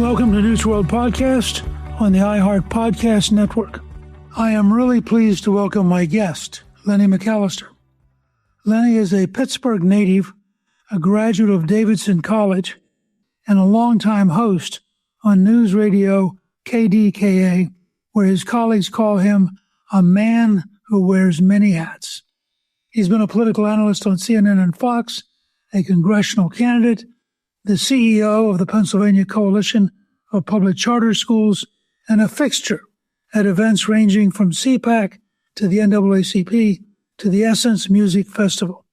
Welcome to Newt's World Podcast on the iHeart Podcast Network. I am really pleased to welcome my guest, Lenny McAllister. Lenny is a Pittsburgh native, a graduate of Davidson College, and a longtime host on news radio KDKA, where his colleagues call him a man who wears many hats. He's been a political analyst on CNN and Fox, a congressional candidate, the CEO of the Pennsylvania Coalition of Public Charter Schools, and a fixture at events ranging from CPAC to the NAACP to the Essence Music Festival.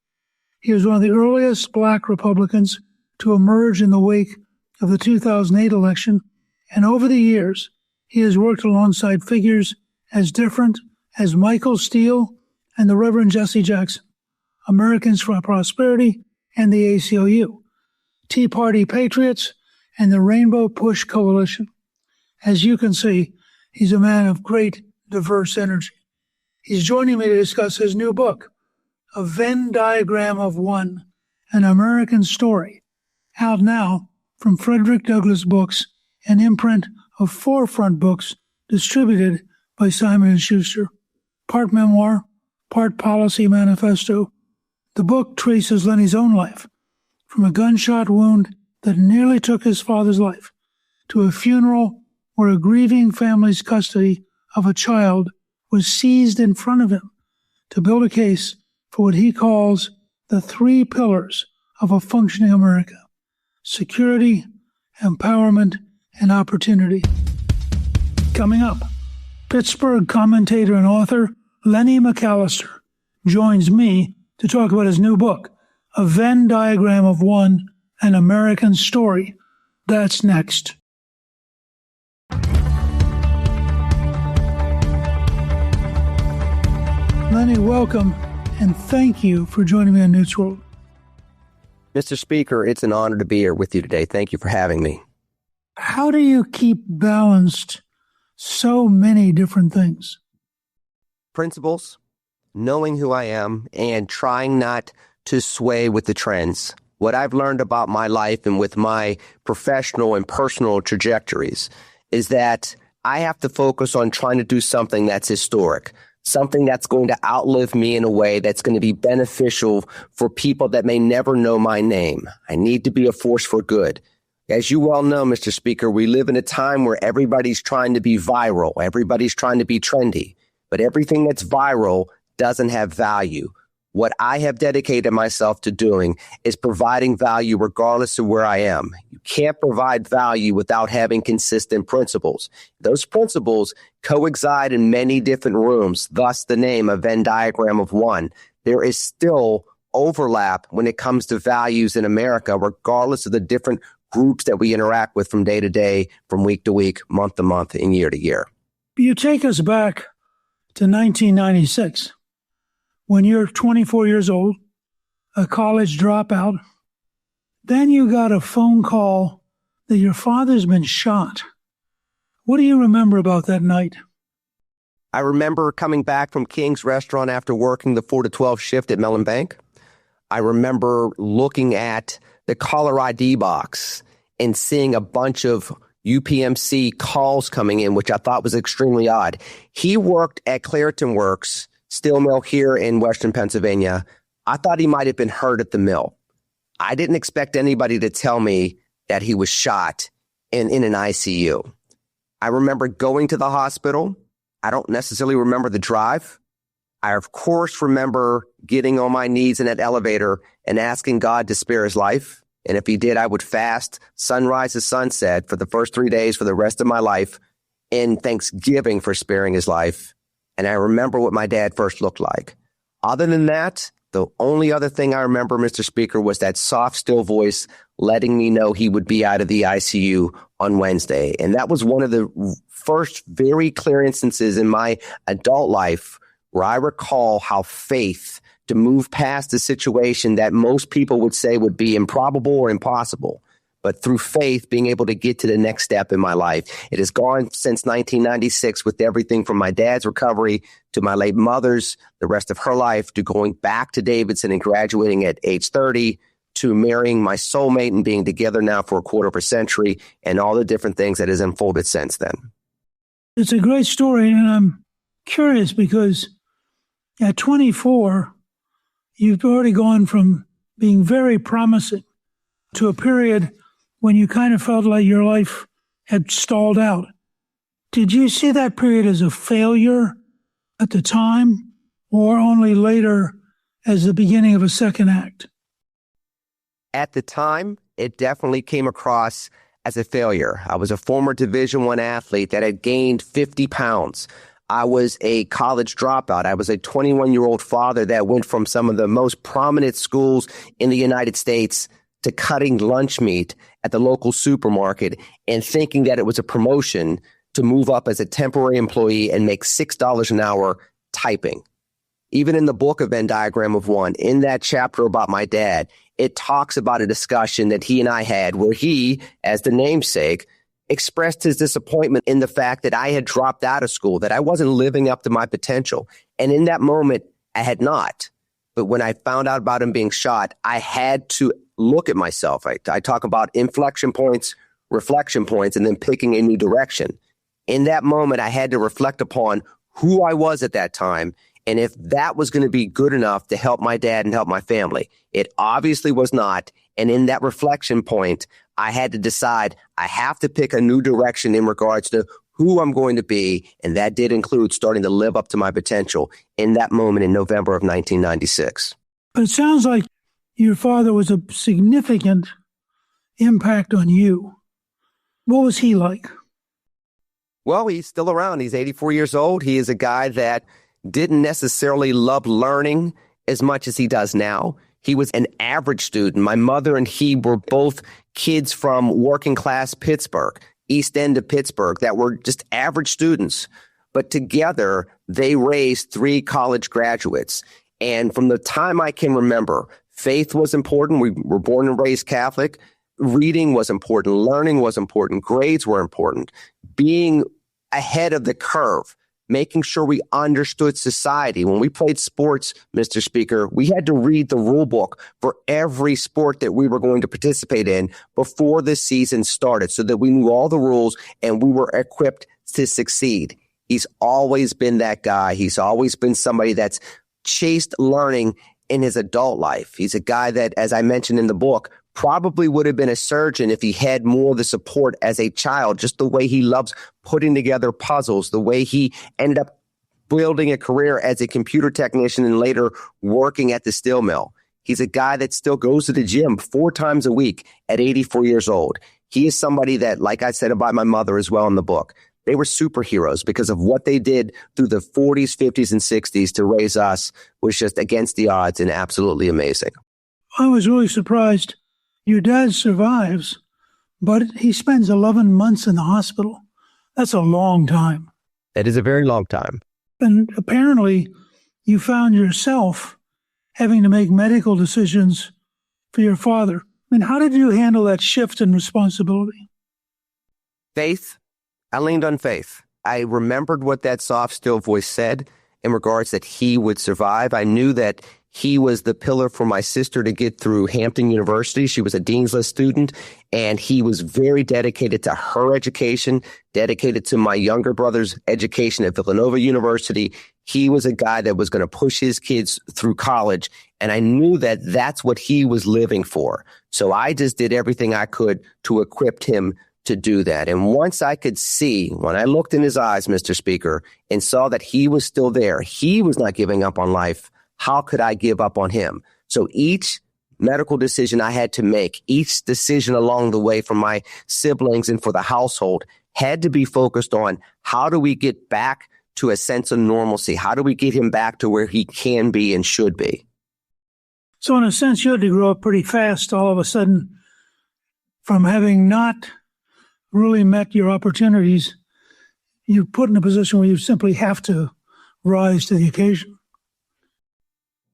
He was one of the earliest Black Republicans to emerge in the wake of the 2008 election, and over the years, he has worked alongside figures as different as Michael Steele and the Reverend Jesse Jackson, Americans for Prosperity and the ACLU, Tea Party Patriots, and the Rainbow Push Coalition. As you can see, he's a man of great, diverse energy. He's joining me to discuss his new book, A Venn Diagram of One, An American Story, out now from Frederick Douglass Books, an imprint of Forefront Books distributed by Simon & Schuster. Part memoir, part policy manifesto. The book traces Lenny's own life, from a gunshot wound that nearly took his father's life, to a funeral where a grieving family's custody of a child was seized in front of him, to build a case for what he calls the three pillars of a functioning America: security, empowerment, and opportunity. Coming up, Pittsburgh commentator and author Lenny McAllister joins me to talk about his new book, A Venn Diagram of One, An American Story. That's next. Lenny, welcome, and thank you for joining me on Newt's World. Mr. Speaker, it's an honor to be here with you today. Thank you for having me. How do you keep balanced so many different things? Principles, knowing who I am, and trying not to sway with the trends. What I've learned about my life and with my professional and personal trajectories is that I have to focus on trying to do something that's historic, something that's going to outlive me in a way that's going to be beneficial for people that may never know my name. I need to be a force for good. As you well know, Mr. Speaker, we live in a time where everybody's trying to be viral. Everybody's trying to be trendy. But everything that's viral doesn't have value. What I have dedicated myself to doing is providing value regardless of where I am. You can't provide value without having consistent principles. Those principles coexist in many different rooms, thus the name, A Venn Diagram of One. There is still overlap when it comes to values in America, regardless of the different groups that we interact with from day to day, from week to week, month to month, and year to year. You take us back to 1996. When you're 24 years old, a college dropout, then you got a phone call that your father's been shot. What do you remember about that night? I remember coming back from King's Restaurant after working the 4 to 12 shift at Mellon Bank. I remember looking at the caller ID box and seeing a bunch of UPMC calls coming in, which I thought was extremely odd. He worked at Clairton Works steel mill here in Western Pennsylvania. I thought he might have been hurt at the mill. I didn't expect anybody to tell me that he was shot in an ICU. I remember going to the hospital. I don't necessarily remember the drive. I, of course, remember getting on my knees in that elevator and asking God to spare his life. And if he did, I would fast sunrise to sunset for the first 3 days for the rest of my life in thanksgiving for sparing his life. And I remember what my dad first looked like. Other than that, the only other thing I remember, Mr. Speaker, was that soft, still voice letting me know he would be out of the ICU on Wednesday. And that was one of the first very clear instances in my adult life where I recall how faith to move past a situation that most people would say would be improbable or impossible. But through faith, being able to get to the next step in my life. It has gone since 1996 with everything from my dad's recovery to my late mother's, the rest of her life, to going back to Davidson and graduating at age 30, to marrying my soulmate and being together now for a quarter of a century and all the different things that has unfolded since then. It's a great story, and I'm curious because at 24, you've already gone from being very promising to a period when you kind of felt like your life had stalled out. Did you see that period as a failure at the time, or only later as the beginning of a second act? At the time, it definitely came across as a failure. I was a former Division I athlete that had gained 50 pounds. I was a college dropout. I was a 21-year-old father that went from some of the most prominent schools in the United States to cutting lunch meat at the local supermarket and thinking that it was a promotion to move up as a temporary employee and make $6 an hour typing. Even in the book, A Venn Diagram of One, in that chapter about my dad, it talks about a discussion that he and I had where he, as the namesake, expressed his disappointment in the fact that I had dropped out of school, that I wasn't living up to my potential. And in that moment, I had not. But when I found out about him being shot, I had to look at myself. I talk about inflection points, reflection points, and then picking a new direction. In that moment, I had to reflect upon who I was at that time and if that was going to be good enough to help my dad and help my family. It obviously was not. And in that reflection point, I had to decide I have to pick a new direction in regards to who I'm going to be. And that did include starting to live up to my potential in that moment in November of 1996. But it sounds like your father was a significant impact on you. What was he like? Well, he's still around. He's 84 years old. He is a guy that didn't necessarily love learning as much as he does now. He was an average student. My mother and he were both kids from working class Pittsburgh, East End of Pittsburgh, that were just average students. But together, they raised 3 college graduates. And from the time I can remember, faith was important. We were born and raised Catholic. Reading was important. Learning was important. Grades were important. Being ahead of the curve, making sure we understood society. When we played sports, Mr. Speaker, we had to read the rule book for every sport that we were going to participate in before the season started so that we knew all the rules and we were equipped to succeed. He's always been that guy. He's always been somebody that's chased learning in his adult life. He's a guy that, as I mentioned in the book, probably would have been a surgeon if he had more of the support as a child, just the way he loves putting together puzzles, the way he ended up building a career as a computer technician and later working at the steel mill. He's a guy that still goes to the gym 4 times a week at 84 years old. He is somebody that, like I said about my mother as well in the book, they were superheroes because of what they did through the 40s, 50s, and 60s to raise us was just against the odds and absolutely amazing. I was really surprised. Your dad survives, but he spends 11 months in the hospital. That's a long time. That is a very long time. And apparently, you found yourself having to make medical decisions for your father. And how did you handle that shift in responsibility? Faith. I leaned on faith. I remembered what that soft, still voice said in regards that he would survive. I knew that he was the pillar for my sister to get through Hampton University. She was a Dean's List student, and he was very dedicated to her education, dedicated to my younger brother's education at Villanova University. He was a guy that was going to push his kids through college, and I knew that that's what he was living for. So I just did everything I could to equip him to do that. And once I could see, when I looked in his eyes, Mr. Speaker, and saw that he was still there, he was not giving up on life, how could I give up on him? So each medical decision I had to make, each decision along the way for my siblings and for the household had to be focused on how do we get back to a sense of normalcy? How do we get him back to where he can be and should be? So in a sense, you had to grow up pretty fast all of a sudden from having not really met your opportunities. You're put in a position where you simply have to rise to the occasion.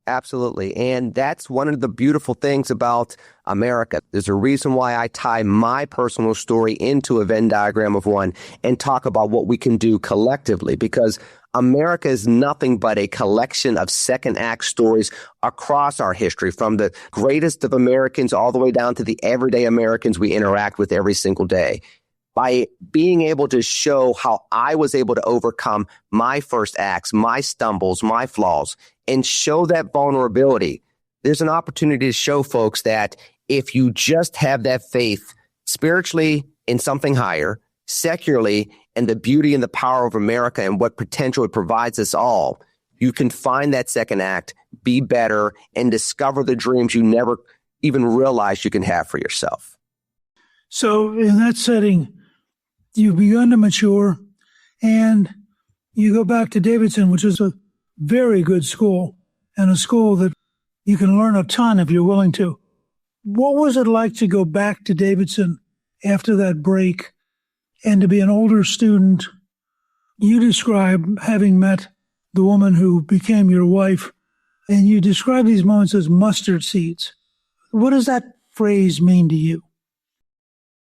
Absolutely. And that's one of the beautiful things about America. There's a reason why I tie my personal story into a Venn diagram of one and talk about what we can do collectively, because America is nothing but a collection of second act stories across our history, from the greatest of Americans all the way down to the everyday Americans we interact with every single day. By being able to show how I was able to overcome my first acts, my stumbles, my flaws, and show that vulnerability, there's an opportunity to show folks that if you just have that faith spiritually in something higher, secularly in the beauty and the power of America and what potential it provides us all, you can find that second act, be better, and discover the dreams you never even realized you can have for yourself. So in that setting, you've begun to mature, and you go back to Davidson, which is a very good school, and a school that you can learn a ton if you're willing to. What was it like to go back to Davidson after that break and to be an older student? You describe having met the woman who became your wife, and you describe these moments as mustard seeds. What does that phrase mean to you?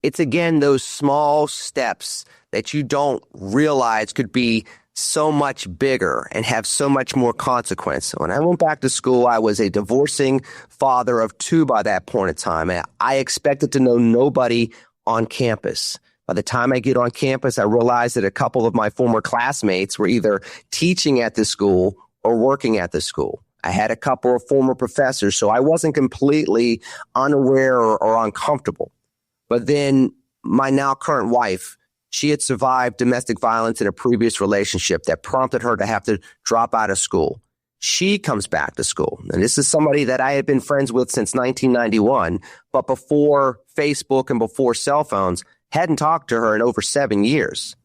It's, again, those small steps that you don't realize could be so much bigger and have so much more consequence. When I went back to school, I was a divorcing father of two by that point in time. And I expected to know nobody on campus. By the time I get on campus, I realized that a couple of my former classmates were either teaching at the school or working at the school. I had a couple of former professors, so I wasn't completely unaware or uncomfortable. But then my now current wife, she had survived domestic violence in a previous relationship that prompted her to have to drop out of school. She comes back to school. And this is somebody that I had been friends with since 1991, but before Facebook and before cell phones, hadn't talked to her in over 7 years.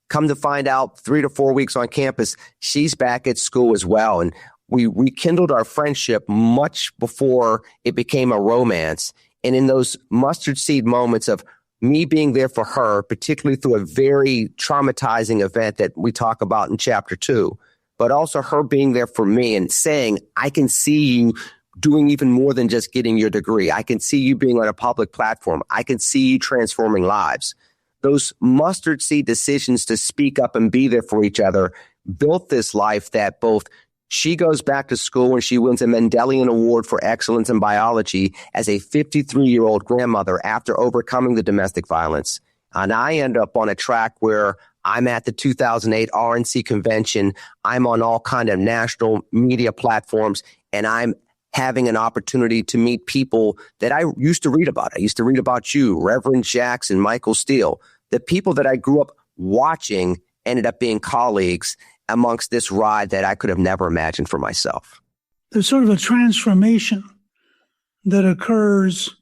Come to find out, 3 to 4 weeks on campus, she's back at school as well. And we rekindled our friendship much before it became a romance. And in those mustard seed moments of me being there for her, particularly through a very traumatizing event that we talk about in chapter 2, but also her being there for me and saying, I can see you doing even more than just getting your degree. I can see you being on a public platform. I can see you transforming lives. Those mustard seed decisions to speak up and be there for each other built this life that both she goes back to school and she wins a Mendelian Award for Excellence in Biology as a 53-year-old grandmother after overcoming the domestic violence. And I end up on a track where I'm at the 2008 RNC convention. I'm on all kind of national media platforms, and I'm having an opportunity to meet people that I used to read about. I used to read about you, Reverend Jackson, Michael Steele. The people that I grew up watching ended up being colleagues amongst this ride that I could have never imagined for myself. There's sort of a transformation that occurs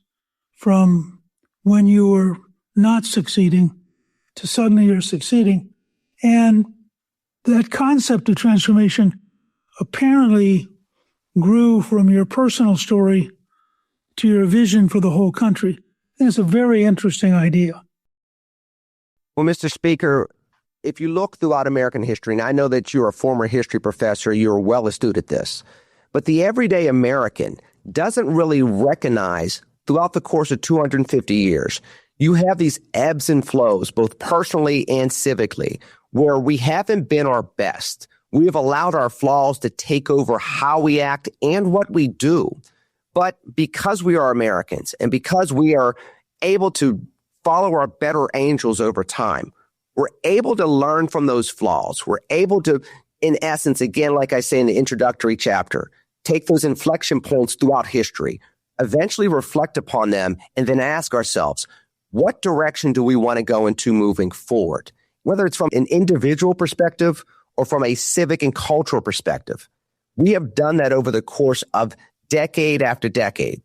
from when you were not succeeding to suddenly you're succeeding. And that concept of transformation apparently grew from your personal story to your vision for the whole country. I think it's a very interesting idea. Well, Mr. Speaker, if you look throughout American history, and I know that you're a former history professor, you're well astute at this, but the everyday American doesn't really recognize throughout the course of 250 years, you have these ebbs and flows, both personally and civically, where we haven't been our best. We have allowed our flaws to take over how we act and what we do. But because we are Americans and because we are able to follow our better angels over time, we're able to learn from those flaws. We're able to, in essence, again, like I say in the introductory chapter, take those inflection points throughout history, eventually reflect upon them, and then ask ourselves, what direction do we want to go into moving forward? Whether it's from an individual perspective or from a civic and cultural perspective. We have done that over the course of decade after decade.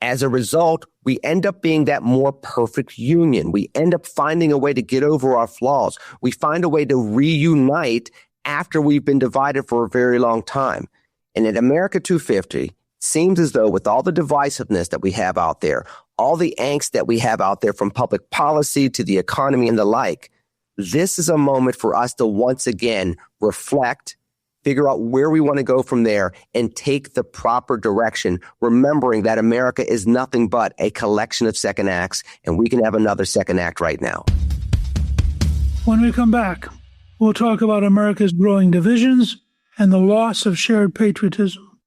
As a result, we end up being that more perfect union. We end up finding a way to get over our flaws. We find a way to reunite after we've been divided for a very long time. And in America 250, it seems as though with all the divisiveness that we have out there, all the angst that we have out there from public policy to the economy and the like, this is a moment for us to once again reflect, figure out where we want to go from there, and take the proper direction, remembering that America is nothing but a collection of second acts, and we can have another second act right now. When we come back, We'll talk about America's growing divisions and the loss of shared patriotism.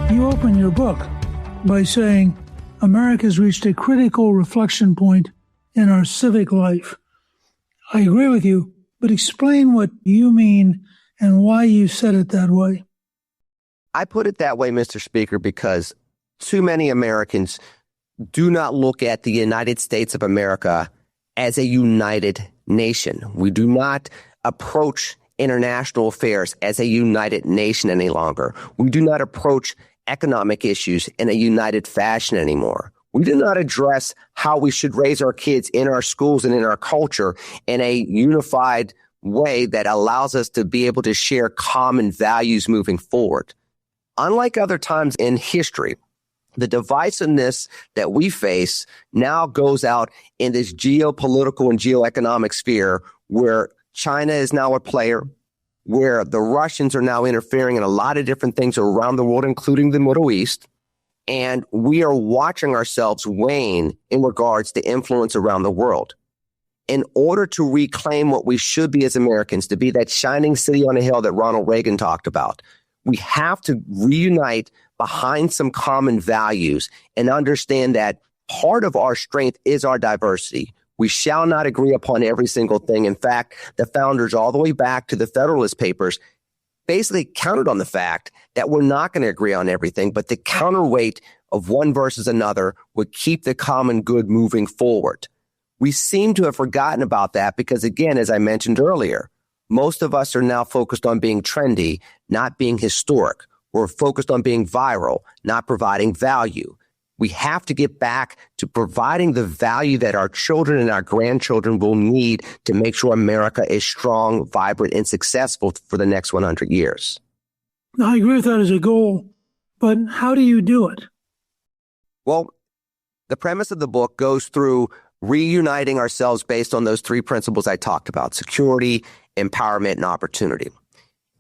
You open your book by saying, America's reached a critical reflection point in our civic life. I agree with you, but explain what you mean and why you said it that way. I put it that way, Mr. Speaker, because too many Americans do not look at the United States of America as a united nation. We do not approach international affairs as a united nation any longer. We do not approach economic issues in a united fashion anymore. We do not address how we should raise our kids in our schools and in our culture in a unified way that allows us to be able to share common values moving forward. Unlike other times in history, the divisiveness that we face now goes out in this geopolitical and geoeconomic sphere where China is now a player, where the Russians are now interfering in a lot of different things around the world, including the Middle East. And we are watching ourselves wane in regards to influence around the world. In order to reclaim what we should be as Americans, to be that shining city on a hill that Ronald Reagan talked about, we have to reunite behind some common values and understand that part of our strength is our diversity. We shall not agree upon every single thing. In fact, the founders, all the way back to the Federalist Papers, basically counted on the fact that we're not going to agree on everything, but the counterweight of one versus another would keep the common good moving forward. We seem to have forgotten about that because, again, as I mentioned earlier, most of us are now focused on being trendy, not being historic. We're focused on being viral, not providing value. We have to get back to providing the value that our children and our grandchildren will need to make sure America is strong, vibrant, and successful for the next 100 years. I agree with that as a goal, but how do you do it? Well, the premise of the book goes through reuniting ourselves based on those three principles I talked about: security, empowerment, and opportunity.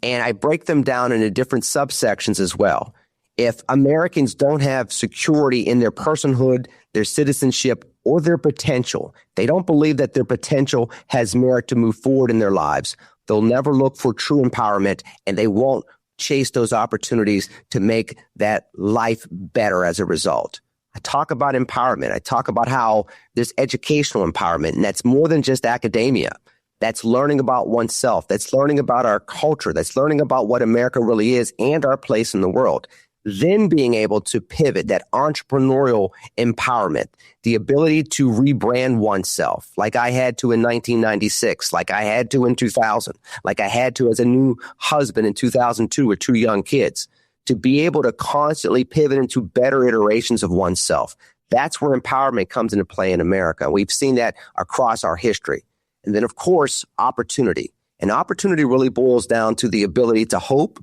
And I break them down into different subsections as well. If Americans don't have security in their personhood, their citizenship, or their potential, they don't believe that their potential has merit to move forward in their lives, they'll never look for true empowerment, and they won't chase those opportunities to make that life better as a result. I talk about empowerment. I talk about how there's educational empowerment, and that's more than just academia. That's learning about oneself. That's learning about our culture. That's learning about what America really is and our place in the world. Then being able to pivot, that entrepreneurial empowerment, the ability to rebrand oneself, like I had to in 1996, like I had to in 2000, like I had to as a new husband in 2002 with 2 young kids, to be able to constantly pivot into better iterations of oneself. That's where empowerment comes into play in America. We've seen that across our history. And then, of course, opportunity. And opportunity really boils down to the ability to hope,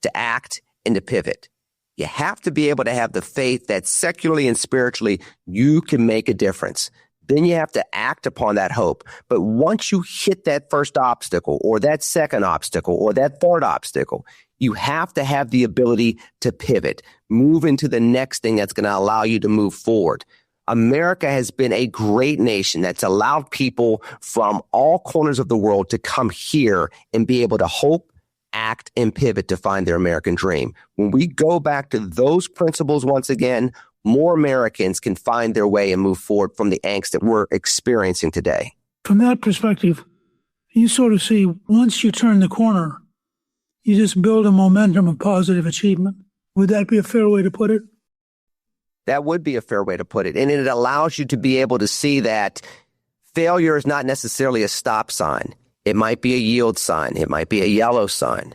to act, and to pivot. You have to be able to have the faith that secularly and spiritually you can make a difference. Then you have to act upon that hope. But once you hit that first obstacle or that second obstacle or that third obstacle, you have to have the ability to pivot, move into the next thing that's going to allow you to move forward. America has been a great nation that's allowed people from all corners of the world to come here and be able to hope, act, and pivot to find their American dream. When we go back to those principles once again, more Americans can find their way and move forward from the angst that we're experiencing today. From that perspective, you sort of see once you turn the corner, you just build a momentum of positive achievement. Would that be a fair way to put it? That would be a fair way to put it. And it allows you to be able to see that failure is not necessarily a stop sign. It might be a yield sign. It might be a yellow sign,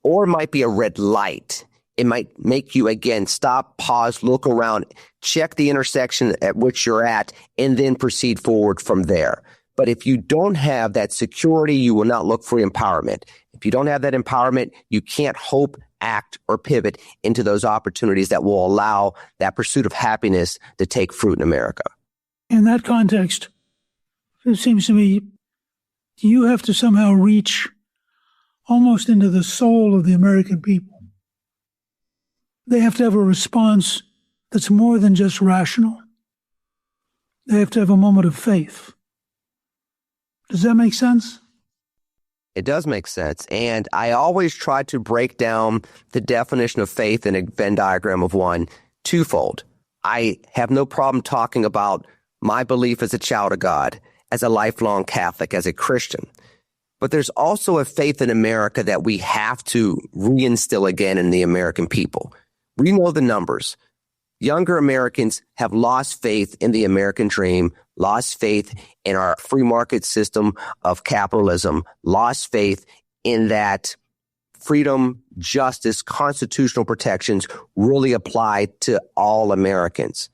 or it might be a red light. It might make you, again, stop, pause, look around, check the intersection at which you're at, and then proceed forward from there. But if you don't have that security, you will not look for empowerment. If you don't have that empowerment, you can't hope, act, or pivot into those opportunities that will allow that pursuit of happiness to take fruit in America. In that context, it seems to me you have to somehow reach almost into the soul of the American people. They have to have a response that's more than just rational. they have to have a moment of faith. Does that make sense? It does make sense. And I always try to break down the definition of faith in a Venn diagram of one twofold. I have no problem talking about my belief as a child of God, as a lifelong Catholic, as a Christian. But there's also a faith in America that we have to reinstill again in the American people. We know the numbers. Younger Americans have lost faith in the American dream, lost faith in our free market system of capitalism, lost faith in that freedom, justice, constitutional protections really apply to all Americans.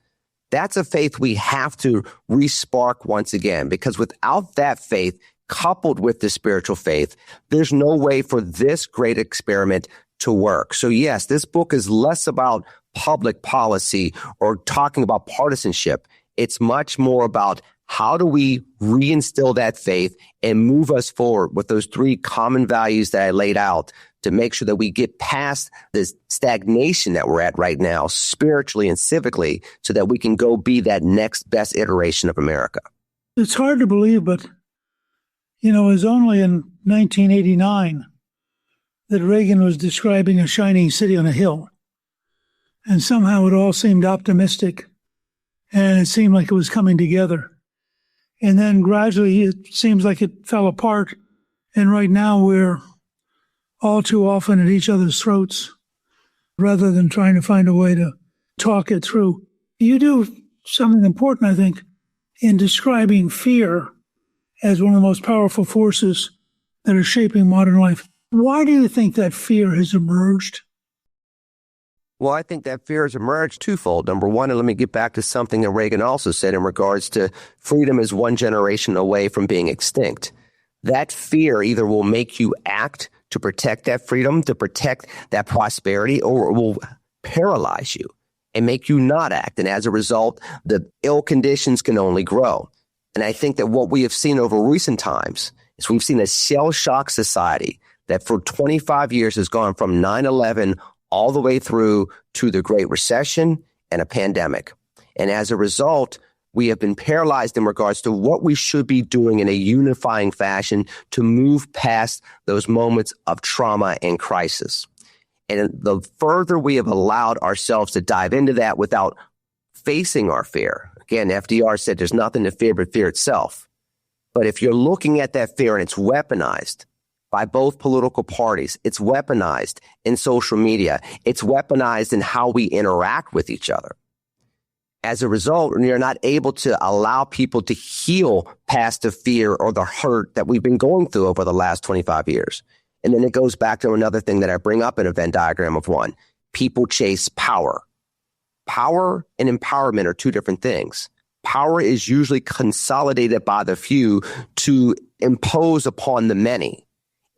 That's a faith we have to re-spark once again, because without that faith, coupled with the spiritual faith, there's no way for this great experiment to work. So yes, this book is less about public policy or talking about partisanship. It's much more about how do we reinstill that faith and move us forward with those three common values that I laid out to make sure that we get past this stagnation that we're at right now, spiritually and civically, so that we can go be that next best iteration of America. It's hard to believe, but, it was only in 1989 that Reagan was describing a shining city on a hill. And somehow it all seemed optimistic, and it seemed like it was coming together. And then gradually it seems like it fell apart. And right now we're all too often at each other's throats rather than trying to find a way to talk it through. You do something important, I think, in describing fear as one of the most powerful forces that are shaping modern life. Why do you think that fear has emerged? Well, I think that fear has emerged twofold. Number one, and let me get back to something that Reagan also said in regards to freedom is one generation away from being extinct. That fear either will make you act to protect that freedom, to protect that prosperity, or it will paralyze you and make you not act. And as a result, the ill conditions can only grow. And I think that what we have seen over recent times is we've seen a shell-shock society that for 25 years has gone from 9/11 all the way through to the Great Recession and a pandemic. And as a result, we have been paralyzed in regards to what we should be doing in a unifying fashion to move past those moments of trauma and crisis. And the further we have allowed ourselves to dive into that without facing our fear, again, FDR said there's nothing to fear but fear itself. But if you're looking at that fear and it's weaponized by both political parties, it's weaponized in social media, it's weaponized in how we interact with each other. As a result, you're not able to allow people to heal past the fear or the hurt that we've been going through over the last 25 years. And then it goes back to another thing that I bring up in a Venn diagram of one. People chase power. Power and empowerment are two different things. Power is usually consolidated by the few to impose upon the many.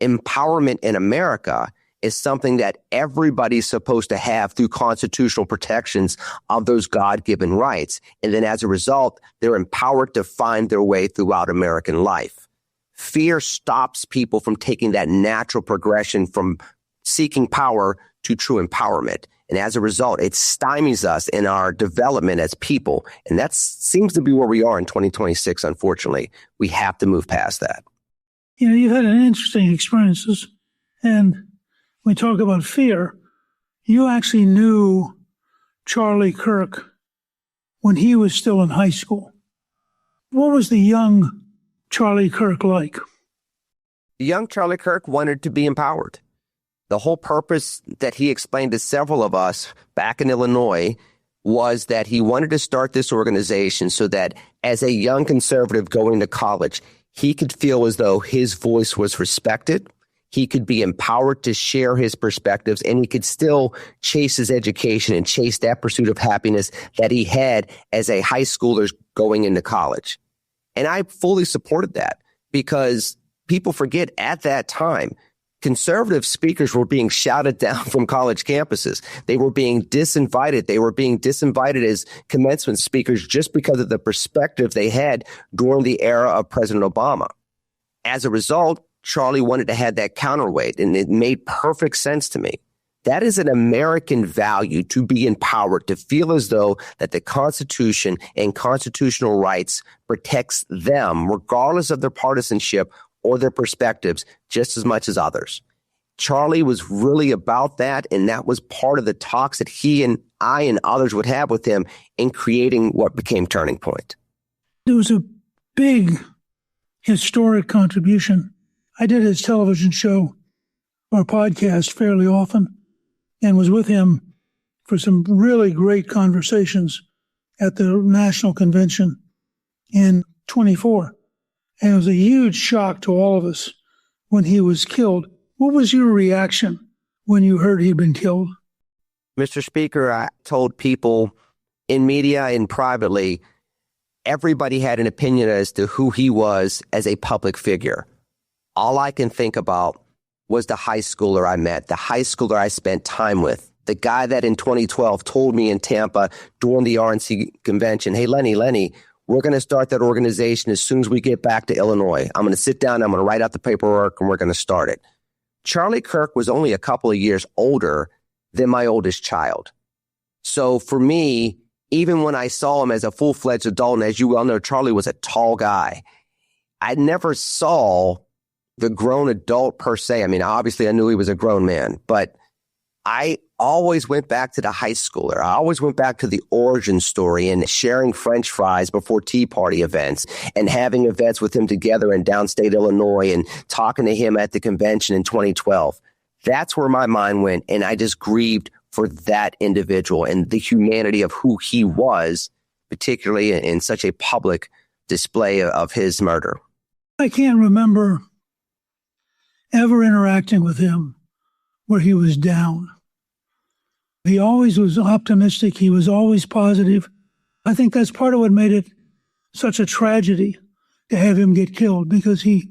Empowerment in America is something that everybody's supposed to have through constitutional protections of those God-given rights. And then as a result, they're empowered to find their way throughout American life. Fear stops people from taking that natural progression from seeking power to true empowerment. And as a result, it stymies us in our development as people. And that seems to be where we are in 2026, unfortunately. We have to move past that. You've had an interesting experiences. And we talk about fear. You actually knew Charlie Kirk when he was still in high school. What was the young Charlie Kirk like? The young Charlie Kirk wanted to be empowered. The whole purpose that he explained to several of us back in Illinois was that he wanted to start this organization so that as a young conservative going to college, he could feel as though his voice was respected. He could be empowered to share his perspectives, and he could still chase his education and chase that pursuit of happiness that he had as a high schooler going into college. And I fully supported that because people forget at that time, conservative speakers were being shouted down from college campuses. They were being disinvited. They were being disinvited as commencement speakers just because of the perspective they had during the era of President Obama. As a result, Charlie wanted to have that counterweight, and it made perfect sense to me That is an American value, to be empowered, to feel as though that the Constitution and constitutional rights protects them, regardless of their partisanship or their perspectives, just as much as others. Charlie was really about that, and that was part of the talks that he and I and others would have with him in creating what became Turning Point. There was a big historic contribution. I did his television show or podcast fairly often and was with him for some really great conversations at the National Convention in 24. And it was a huge shock to all of us when he was killed. What was your reaction when you heard he'd been killed? Mr. Speaker, I told people in media and privately, everybody had an opinion as to who he was as a public figure. All I can think about was the high schooler I met, the high schooler I spent time with, the guy that in 2012 told me in Tampa during the RNC convention, hey, Lenny, we're going to start that organization as soon as we get back to Illinois. I'm going to sit down, I'm going to write out the paperwork, and we're going to start it. Charlie Kirk was only a couple of years older than my oldest child. So for me, even when I saw him as a full-fledged adult, and as you well know, Charlie was a tall guy, I never saw the grown adult per se. I mean, obviously I knew he was a grown man, but I always went back to the high schooler. I always went back to the origin story and sharing French fries before Tea Party events and having events with him together in downstate Illinois and talking to him at the convention in 2012. That's where my mind went, and I just grieved for that individual and the humanity of who he was, particularly in such a public display of his murder. I can't remember ever interacting with him where he was down. He always was optimistic. He was always positive. I think that's part of what made it such a tragedy to have him get killed, because he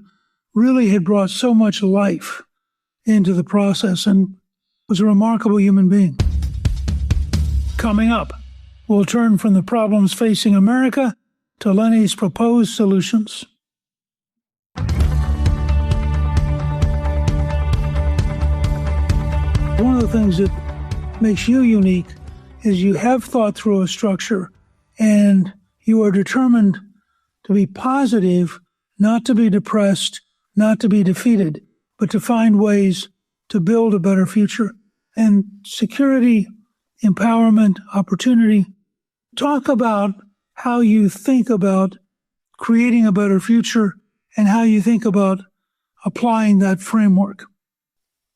really had brought so much life into the process and was a remarkable human being. Coming up, we'll turn from the problems facing America to Lenny's proposed solutions. One of the things that makes you unique is you have thought through a structure and you are determined to be positive, not to be depressed, not to be defeated, but to find ways to build a better future. And security, empowerment, opportunity. Talk about how you think about creating a better future and how you think about applying that framework.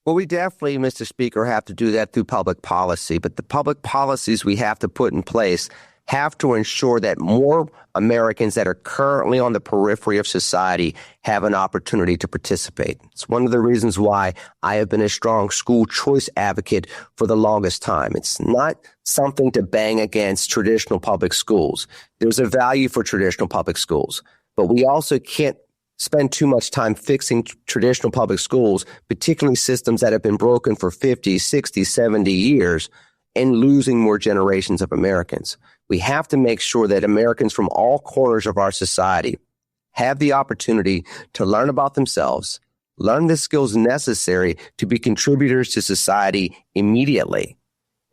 Well, we definitely, Mr. Speaker, have to do that through public policy. But the public policies we have to put in place have to ensure that more Americans that are currently on the periphery of society have an opportunity to participate. It's one of the reasons why I have been a strong school choice advocate for the longest time. It's not something to bang against traditional public schools. There's a value for traditional public schools, but we also can't spend too much time fixing traditional public schools, particularly systems that have been broken for 50, 60, 70 years, and losing more generations of Americans. We have to make sure that Americans from all corners of our society have the opportunity to learn about themselves, learn the skills necessary to be contributors to society immediately.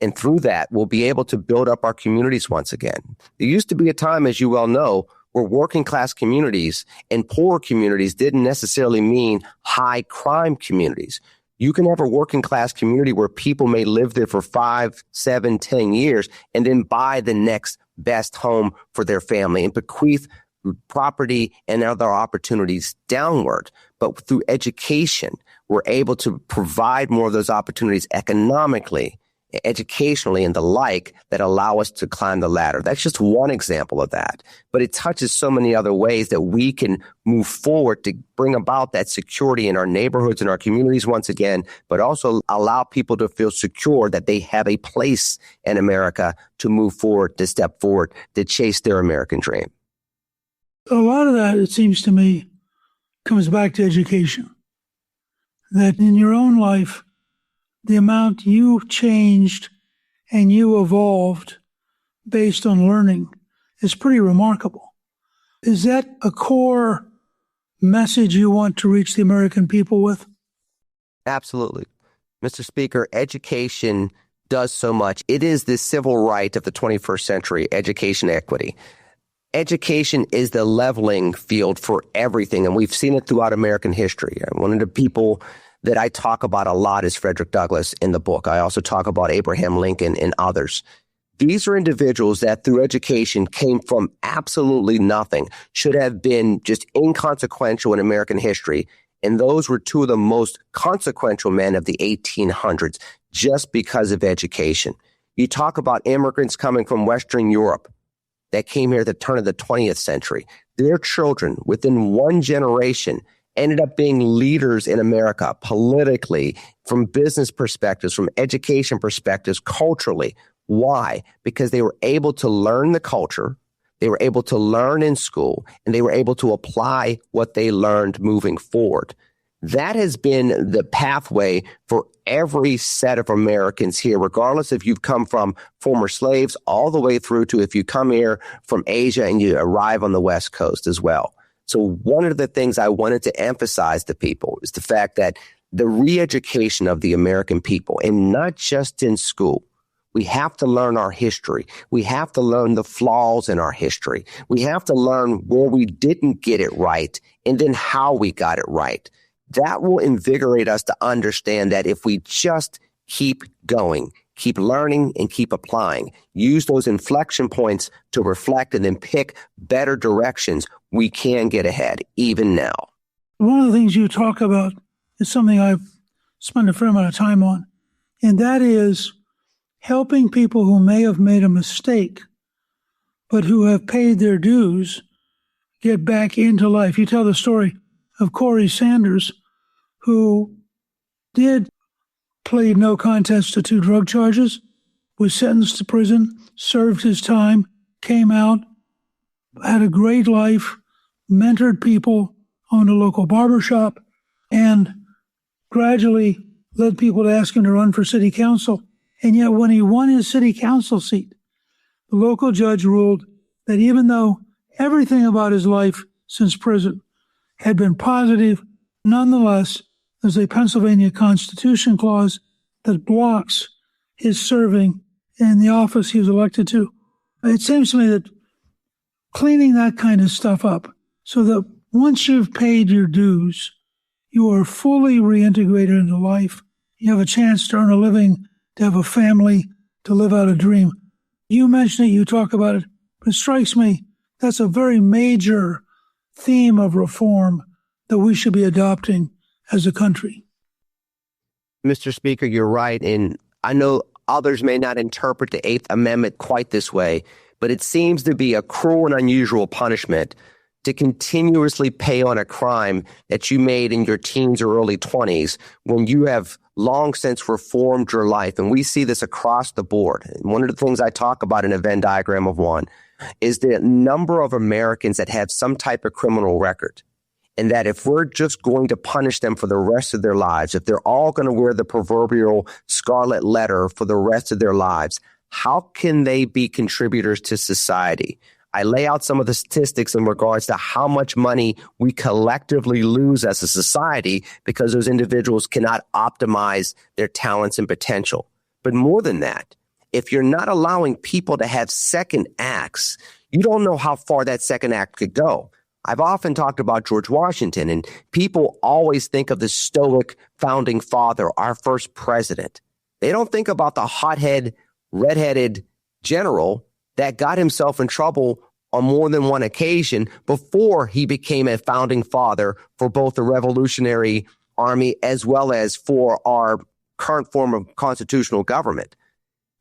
And through that, we'll be able to build up our communities once again. There used to be a time, as you well know, where working class communities and poor communities didn't necessarily mean high crime communities. You can have a working class community where people may live there for 5, 7, 10 years and then buy the next best home for their family and bequeath property and other opportunities downward. But through education, we're able to provide more of those opportunities economically, educationally, and the like that allow us to climb the ladder. That's just one example of that. But it touches so many other ways that we can move forward to bring about that security in our neighborhoods and our communities once again, but also allow people to feel secure that they have a place in America to move forward, to step forward, to chase their American dream. A lot of that, it seems to me, comes back to education. That in your own life, the amount you changed and you evolved based on learning is pretty remarkable. Is that a core message you want to reach the American people with? Absolutely. Mr. Speaker, education does so much. It is the civil right of the 21st century, education equity. Education is the leveling field for everything, and we've seen it throughout American history. One of the people that I talk about a lot is Frederick Douglass in the book. I also talk about Abraham Lincoln and others. These are individuals that through education came from absolutely nothing, should have been just inconsequential in American history. And those were two of the most consequential men of the 1800s just because of education. You talk about immigrants coming from Western Europe that came here at the turn of the 20th century. Their children, within one generation, ended up being leaders in America politically, from business perspectives, from education perspectives, culturally. Why? Because they were able to learn the culture, they were able to learn in school, and they were able to apply what they learned moving forward. That has been the pathway for every set of Americans here, regardless if you've come from former slaves all the way through to if you come here from Asia and you arrive on the West Coast as well. So one of the things I wanted to emphasize to people is the fact that the re-education of the American people, and not just in school. We have to learn our history. We have to learn the flaws in our history. We have to learn where we didn't get it right and then how we got it right. That will invigorate us to understand that if we just keep going, keep learning and keep applying, use those inflection points to reflect and then pick better directions, we can get ahead even now. One of the things you talk about is something I've spent a fair amount of time on, and that is helping people who may have made a mistake, but who have paid their dues, get back into life. You tell the story of Corey Sanders, who did plead no contest to 2 drug charges, was sentenced to prison, served his time, came out, had a great life, mentored people, owned a local barbershop, and gradually led people to ask him to run for city council. And yet when he won his city council seat, the local judge ruled that even though everything about his life since prison had been positive, nonetheless, there's a Pennsylvania Constitution clause that blocks his serving in the office he was elected to. It seems to me that cleaning that kind of stuff up so that once you've paid your dues, you are fully reintegrated into life. You have a chance to earn a living, to have a family, to live out a dream. You mention it, you talk about it, but it strikes me that's a very major theme of reform that we should be adopting as a country. Mr. Speaker, you're right. And I know others may not interpret the Eighth Amendment quite this way, but it seems to be a cruel and unusual punishment to continuously pay on a crime that you made in your teens or early 20s when you have long since reformed your life. And we see this across the board. And one of the things I talk about in a Venn diagram of one is the number of Americans that have some type of criminal record. And that if we're just going to punish them for the rest of their lives, if they're all going to wear the proverbial scarlet letter for the rest of their lives, how can they be contributors to society? I lay out some of the statistics in regards to how much money we collectively lose as a society because those individuals cannot optimize their talents and potential. But more than that, if you're not allowing people to have second acts, you don't know how far that second act could go. I've often talked about George Washington, and people always think of the stoic founding father, our first president. They don't think about the hothead, redheaded general that got himself in trouble on more than one occasion before he became a founding father for both the Revolutionary Army as well as for our current form of constitutional government.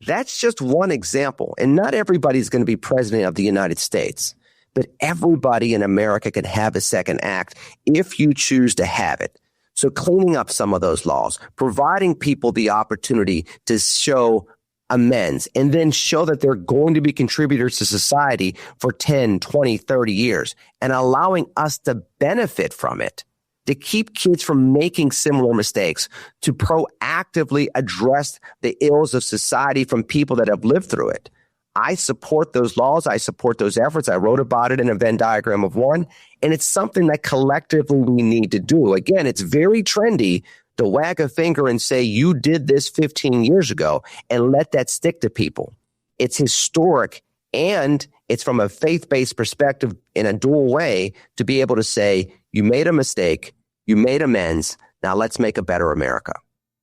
That's just one example, and not everybody's going to be president of the United States. But everybody in America can have a second act if you choose to have it. So cleaning up some of those laws, providing people the opportunity to show amends, and then show that they're going to be contributors to society for 10, 20, 30 years, and allowing us to benefit from it, to keep kids from making similar mistakes, to proactively address the ills of society from people that have lived through it. I support those laws. I support those efforts. I wrote about it in a Venn diagram of one, and it's something that collectively we need to do. Again, it's very trendy to wag a finger and say, you did this 15 years ago, and let that stick to people. It's historic, and it's from a faith-based perspective in a dual way to be able to say, you made a mistake, you made amends, now let's make a better America.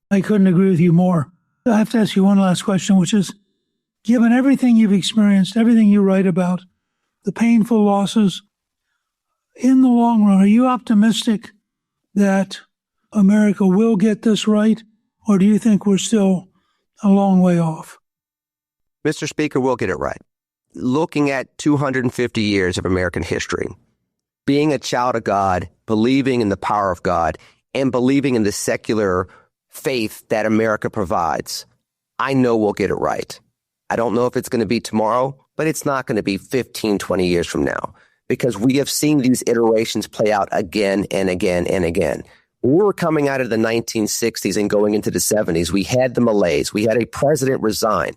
I couldn't agree with you more. I have to ask you one last question, which is, given everything you've experienced, everything you write about, the painful losses, in the long run, are you optimistic that America will get this right, or do you think we're still a long way off? Mr. Speaker, we'll get it right. Looking at 250 years of American history, being a child of God, believing in the power of God, and believing in the secular faith that America provides, I know we'll get it right. I don't know if it's going to be tomorrow, but it's not going to be 15, 20 years from now, because we have seen these iterations play out again and again and again. When we were coming out of the 1960s and going into the 70s, we had the malaise. We had a president resign.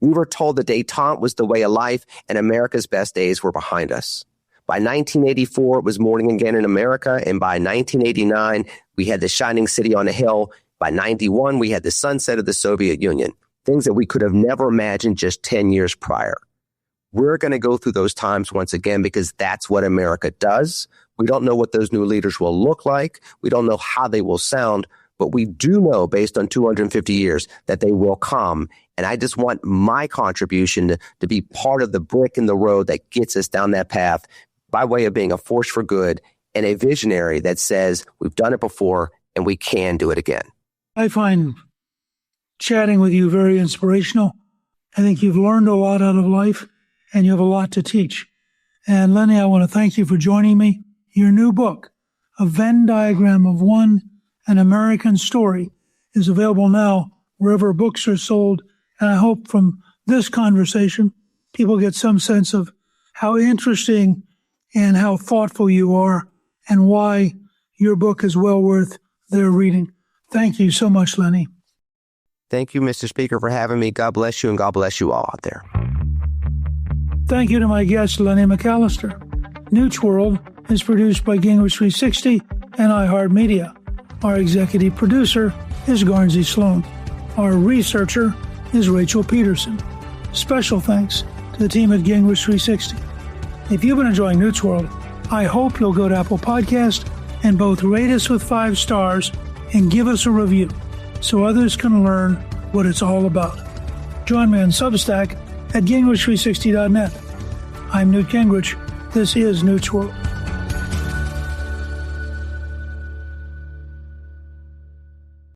We were told that détente was the way of life and America's best days were behind us. By 1984, it was morning again in America. And by 1989, we had the shining city on a hill. By 91, we had the sunset of the Soviet Union, things that we could have never imagined just 10 years prior. We're going to go through those times once again because that's what America does. We don't know what those new leaders will look like. We don't know how they will sound, but we do know based on 250 years that they will come. And I just want my contribution to be part of the brick in the road that gets us down that path by way of being a force for good and a visionary that says we've done it before and we can do it again. I find chatting with you very inspirational. I think you've learned a lot out of life and you have a lot to teach. And Lenny, I want to thank you for joining me. Your new book, A Venn Diagram of One, An American Story, is available now wherever books are sold. And I hope from this conversation, people get some sense of how interesting and how thoughtful you are and why your book is well worth their reading. Thank you so much, Lenny. Thank you, Mr. Speaker, for having me. God bless you, and God bless you all out there. Thank you to my guest, Lenny McAllister. Newt's World is produced by Gingrich 360 and iHeartMedia. Our executive producer is Garnsey Sloan. Our researcher is Rachel Peterson. Special thanks to the team at Gingrich 360. If you've been enjoying Newt's World, I hope you'll go to Apple Podcast and both rate us with 5 stars and give us a review so others can learn what it's all about. Join me on Substack at Gingrich360.net. I'm Newt Gingrich. This is Newt's World.